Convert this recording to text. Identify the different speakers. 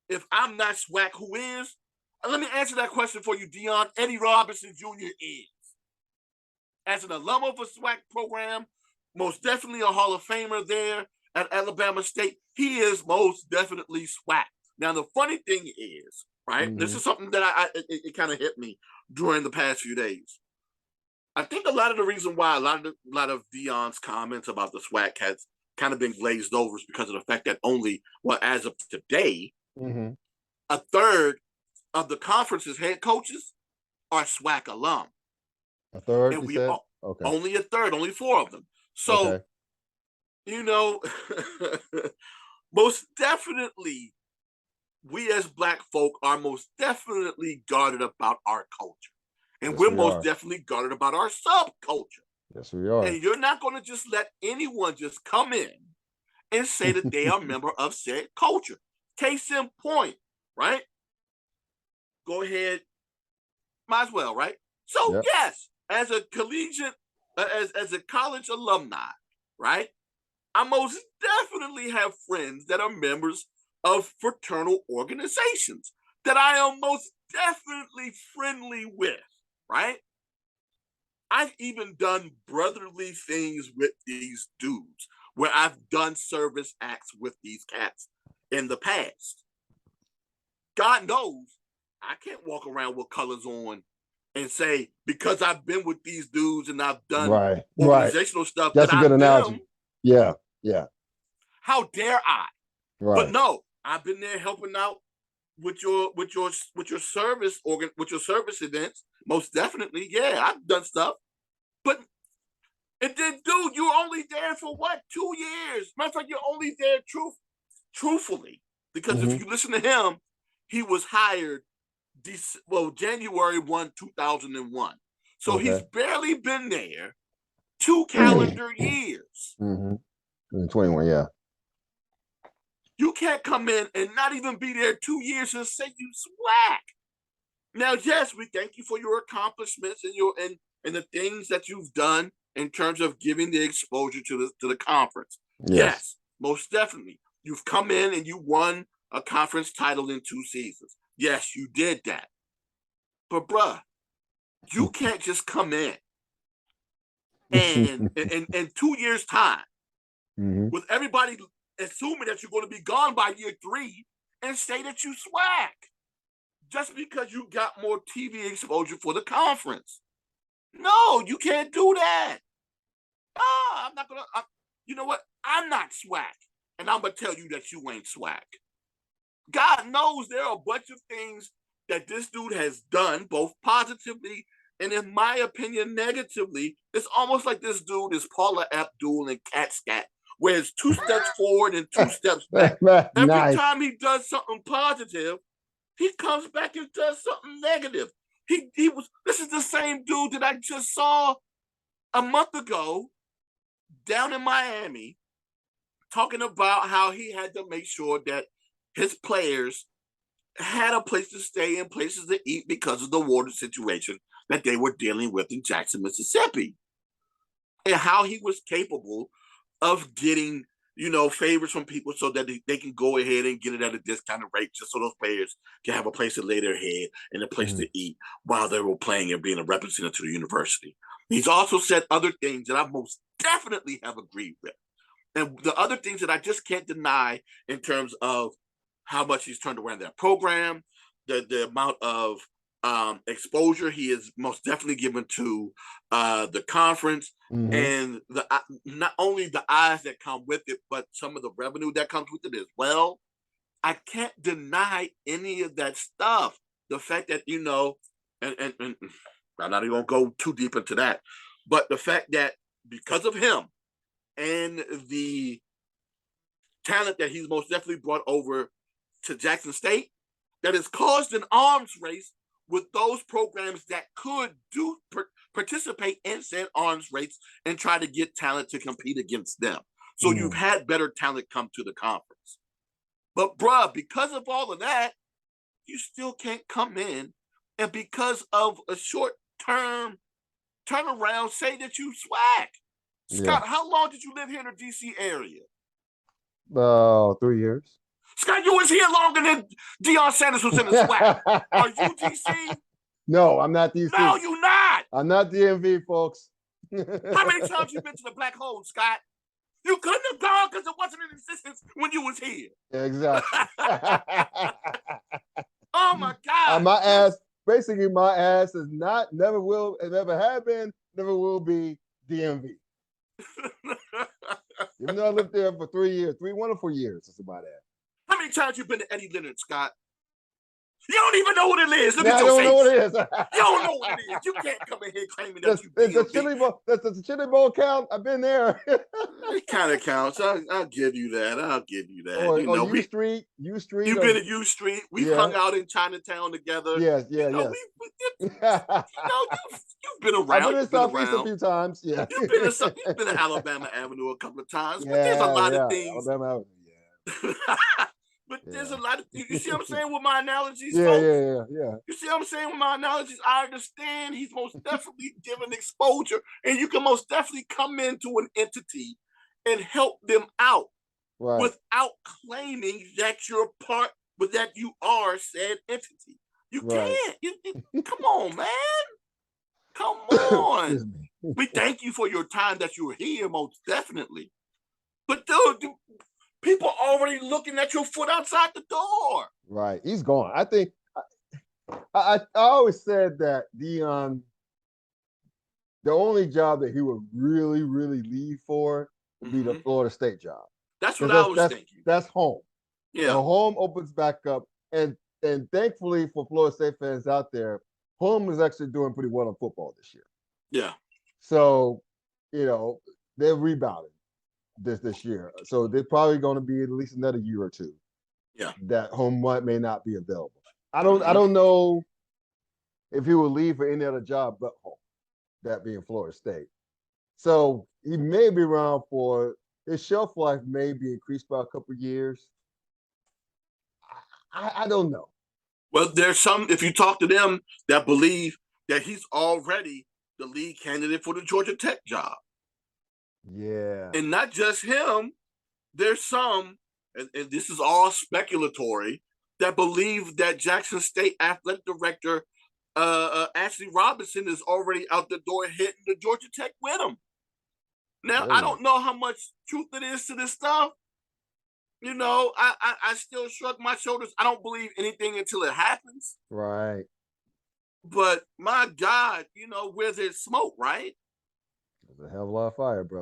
Speaker 1: if I'm not SWAC, who is? Let me answer that question for you, Deion. Eddie Robinson Jr. is. As an alum of a SWAC program, most definitely a Hall of Famer there at Alabama State. He is most definitely SWAC. Now, the funny thing is, right? This is something that it kind of hit me during the past few days. I think a lot of the reason why a lot of Deion's comments about the SWAC has kind of been glazed over is because of the fact that only, well, as of today, a third of the conference's head coaches are SWAC alum.
Speaker 2: A third,
Speaker 1: and
Speaker 2: you
Speaker 1: we
Speaker 2: said? Okay.
Speaker 1: Only a third, only 4 of them. So, you know, most definitely, we as Black folk are most definitely guarded about our culture. And
Speaker 2: Yes,
Speaker 1: we're
Speaker 2: we
Speaker 1: most
Speaker 2: are.
Speaker 1: definitely guarded about our subculture.
Speaker 2: Yes, we are.
Speaker 1: And you're not going to just let anyone just come in and say that they are a member of said culture. Case in point, right? Go ahead. Might as well, right? So, yes, as a collegiate, as a college alumni, right? I most definitely have friends that are members of fraternal organizations that I am most definitely friendly with, right? I've even done brotherly things with these dudes where I've done service acts with these cats in the past. God knows I can't walk around with colors on and say, because I've been with these dudes and I've done organizational stuff,
Speaker 2: that's
Speaker 1: that
Speaker 2: a good
Speaker 1: I'm
Speaker 2: analogy.
Speaker 1: them.
Speaker 2: Yeah.
Speaker 1: How dare I?
Speaker 2: Right.
Speaker 1: But no, I've been there helping out with your service with your service events. Most definitely, yeah, I've done stuff. But and then, dude, you were only there for what, 2 years? Matter of fact, you're only there truthfully, because if you listen to him, he was hired January 1, 2001. So he's barely been there 2 calendar years.
Speaker 2: 21, yeah.
Speaker 1: You can't come in and not even be there 2 years and say you SWAC. Now, yes, we thank you for your accomplishments and the things that you've done in terms of giving the exposure to the conference. Yes, most definitely. You've come in and you won a conference title in 2 seasons. Yes, you did that. But bruh, you can't just come in and in 2 years' time with everybody assuming that you're going to be gone by year 3 and say that you SWAC just because you got more TV exposure for the conference. No, you can't do that. I'm not going to. You know what? I'm not SWAC, and I'm going to tell you that you ain't SWAC. God knows there are a bunch of things that this dude has done, both positively and, in my opinion, negatively. It's almost like this dude is Paula Abdul and Cat Scat, where it's 2 steps forward and 2 steps back. Every time he does something positive, he comes back and does something negative. This is the same dude that I just saw a month ago down in Miami talking about how he had to make sure that his players had a place to stay and places to eat because of the water situation that they were dealing with in Jackson, Mississippi. And how he was capable of getting, favors from people so that they can go ahead and get it at a discounted rate just so those players can have a place to lay their head and a place to eat while they were playing and being a representative to the university. He's also said other things that I most definitely have agreed with. And the other things that I just can't deny in terms of how much he's turned around that program, the amount of exposure he is most definitely given to the conference, and not only the eyes that come with it, but some of the revenue that comes with it as well. I can't deny any of that stuff. The fact that, and I'm not even going to go too deep into that, but the fact that because of him and the talent that he's most definitely brought over to Jackson State, that has caused an arms race with those programs that could participate in said arms race and try to get talent to compete against them. So you've had better talent come to the conference. But bruh, because of all of that, you still can't come in and because of a short-term turnaround say that you SWAC. Scott, how long did you live here in the DC area?
Speaker 2: 3 years.
Speaker 1: Scott, you was here longer than Deion Sanders was in the SWAC. Are you DC?
Speaker 2: No, I'm not DC.
Speaker 1: No, you not.
Speaker 2: I'm not DMV, folks.
Speaker 1: How many times you been to the black hole, Scott? You couldn't have gone because it wasn't in existence when you was here.
Speaker 2: Yeah, exactly.
Speaker 1: Oh my God.
Speaker 2: My ass, basically my ass is not, never will, and never have been, never will be DMV. Even though I lived there for 3 years, 3 wonderful years. That's about it.
Speaker 1: How many times you been to Eddie Leonard, Scott? You don't even know what it is. Look at
Speaker 2: I
Speaker 1: your
Speaker 2: don't
Speaker 1: face.
Speaker 2: know what it is.
Speaker 1: You don't know what it is. You can't come in here claiming that you
Speaker 2: Does the Chili Bowl count? I've been there.
Speaker 1: It kind of counts. I'll give you that. I'll give you that.
Speaker 2: Or,
Speaker 1: you know,
Speaker 2: U Street.
Speaker 1: You've been at U Street. We've hung out in Chinatown together.
Speaker 2: Yes.
Speaker 1: You know, you've been around.
Speaker 2: I've been in Southeast a few times. Yeah.
Speaker 1: You've been to Alabama Avenue a couple of times. But there's a lot of things.
Speaker 2: Alabama Avenue,
Speaker 1: But there's a lot of, you see what I'm saying with my analogies,
Speaker 2: yeah,
Speaker 1: folks?
Speaker 2: Yeah.
Speaker 1: You see what I'm saying with my analogies? I understand he's most definitely given exposure, and you can most definitely come into an entity and help them out without claiming that you're part, but that you are said entity. You can't. You, come on, man. Come on. We thank you for your time that you were here, most definitely. But dude, people already looking at your foot outside the door.
Speaker 2: Right. He's gone. I think I always said that Deion, the only job that he would really, really leave for would be the Florida State job.
Speaker 1: That's what I was thinking.
Speaker 2: That's home.
Speaker 1: Yeah.
Speaker 2: The home opens back up. And thankfully for Florida State fans out there, home is actually doing pretty well in football this year.
Speaker 1: Yeah.
Speaker 2: So, they're rebounding this year. So they're probably going to be at least another year or two.
Speaker 1: Yeah.
Speaker 2: That home may not be available. I don't know if he will leave for any other job but home, that being Florida State. So he may be around for, his shelf life may be increased by a couple of years. I don't know.
Speaker 1: Well, there's some, if you talk to them, that believe that he's already the lead candidate for the Georgia Tech job.
Speaker 2: Yeah.
Speaker 1: And not just him, there's some, and this is all speculatory, that believe that Jackson State athletic director Ashley Robinson is already out the door hitting the Georgia Tech with him. Now, I don't know how much truth it is to this stuff. I still shrug my shoulders. I don't believe anything until it happens.
Speaker 2: Right.
Speaker 1: But my God, where there's smoke, right?
Speaker 2: There's a hell of a lot of fire, brother.